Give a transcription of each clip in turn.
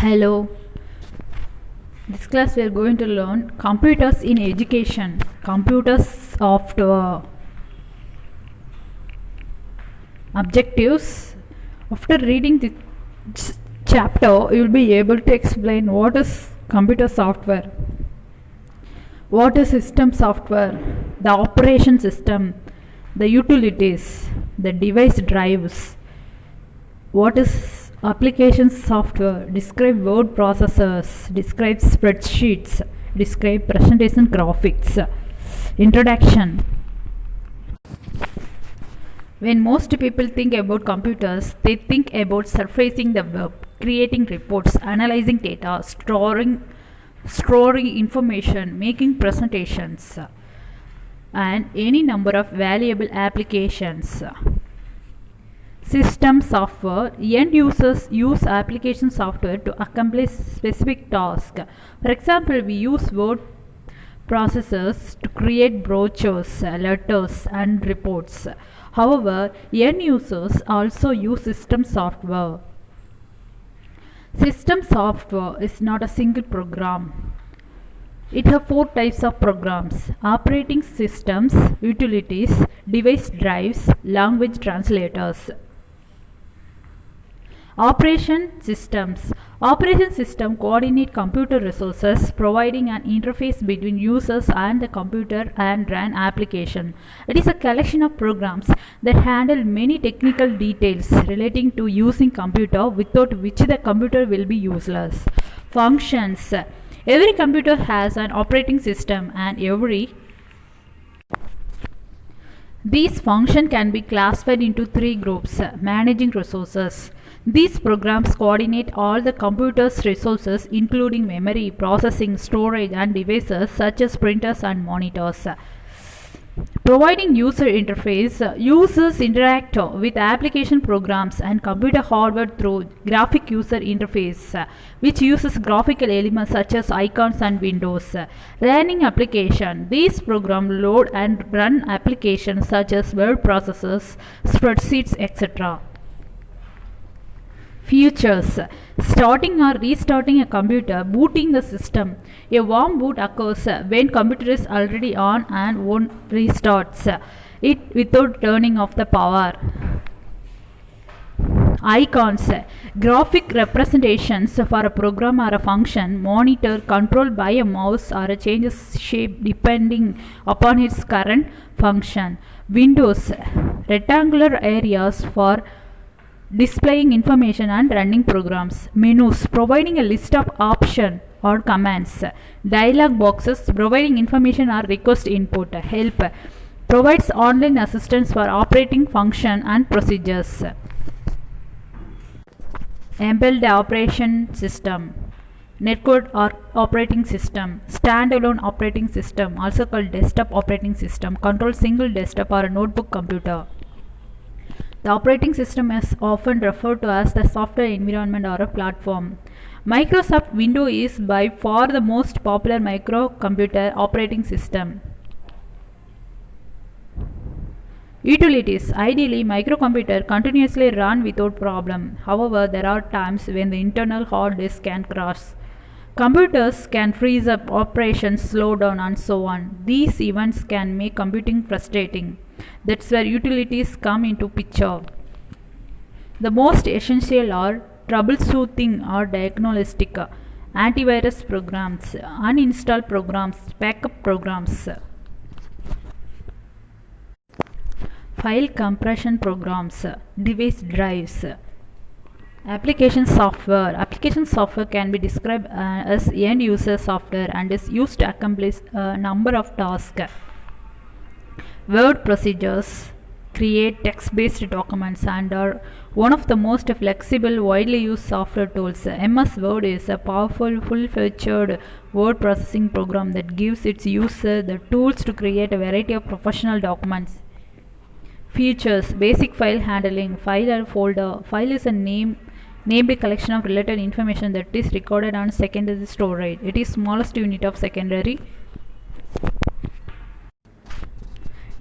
Hello, this class we are going to learn computers in education, computers software, objectives. After reading this chapter, you will be able to explain what is computer software, what is system software, the operation system, the utilities, the device drives, what is application software, describe word processors, describe spreadsheets, describe presentation graphics. Introduction. When most people think about computers, they think about surfacing the web, creating reports, analyzing data, storing information, making presentations, and any number of valuable applications. System software. End users use application software to accomplish specific tasks. For example, we use word processors to create brochures, letters, and reports. However, end users also use system software. System software is not a single program. It has four types of programs: operating systems, utilities, device drives, language translators. Operation systems. Operation system coordinate computer resources, providing an interface between users and the computer and run application. It is a collection of programs that handle many technical details relating to using computer, without which the computer will be useless. Functions. Every computer has an operating system and these functions can be classified into three groups. Managing resources. These programs coordinate all the computer's resources, including memory, processing, storage, and devices such as printers and monitors. Providing user interface. Users interact with application programs and computer hardware through graphic user interface, which uses graphical elements such as icons and windows. Running application. These programs load and run applications such as word processors, spreadsheets, etc. Features. Starting or restarting a computer, booting the system. A warm boot occurs when computer is already on and one restarts it without turning off the power. Icons. Graphic representations for a program or a function. Monitor controlled by a mouse or a changes shape depending upon its current function. Windows. Rectangular areas for displaying information and running programs. Menus, providing a list of options or commands. Dialog boxes, providing information or request input. Help, provides online assistance for operating function and procedures. Embedded operation system. Network or operating system. Standalone operating system, also called desktop operating system, controls single desktop or a notebook computer. The operating system is often referred to as the software environment or a platform. Microsoft Windows is by far the most popular microcomputer operating system. Utilities. Ideally, microcomputer continuously run without problem. However, there are times when the internal hard disk can crash. Computers can freeze up, operations slow down, and so on. These events can make computing frustrating. That's where utilities come into picture. The most essential are troubleshooting or diagnostic, antivirus programs, uninstall programs, backup programs, file compression programs, device drives. Application software. Application software can be described as end user software and is used to accomplish a number of tasks. Word procedures create text-based documents and are one of the most flexible, widely used software tools. MS Word is a powerful, full-featured word processing program that gives its user the tools to create a variety of professional documents. Features. Basic file handling. File or folder. File is a named collection of related information that is recorded on secondary storage. It is smallest unit of secondary.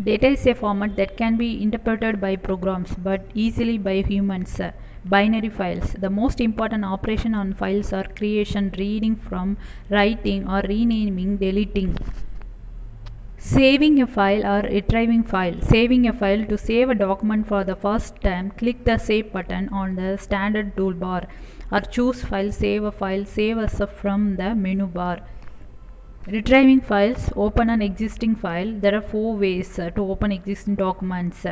Data is a format that can be interpreted by programs but easily by humans. Binary files. The most important operation on files are creation, reading from, writing or renaming, deleting. Saving a file or retrieving file. Saving a file. To save a document for the first time, click the Save button on the standard toolbar or choose File, Save a File, Save as from the menu bar. Retrieving files. Open an existing file. There are 4 ways to open existing documents.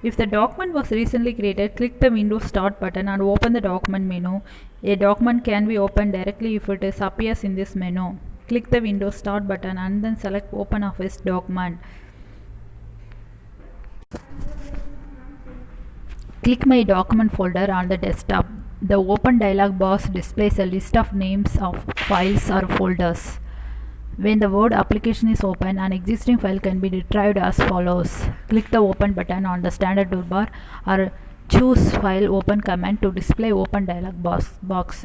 If the document was recently created, click the Windows Start button and open the document menu. A document can be opened directly if it appears in this menu. Click the Windows Start button and then select Open Office document. Click My Document folder on the desktop. The Open dialog box displays a list of names of files or folders. When the word application is open, an existing file can be retrieved as follows. Click the Open button on the standard toolbar or choose File Open command to display Open dialog box.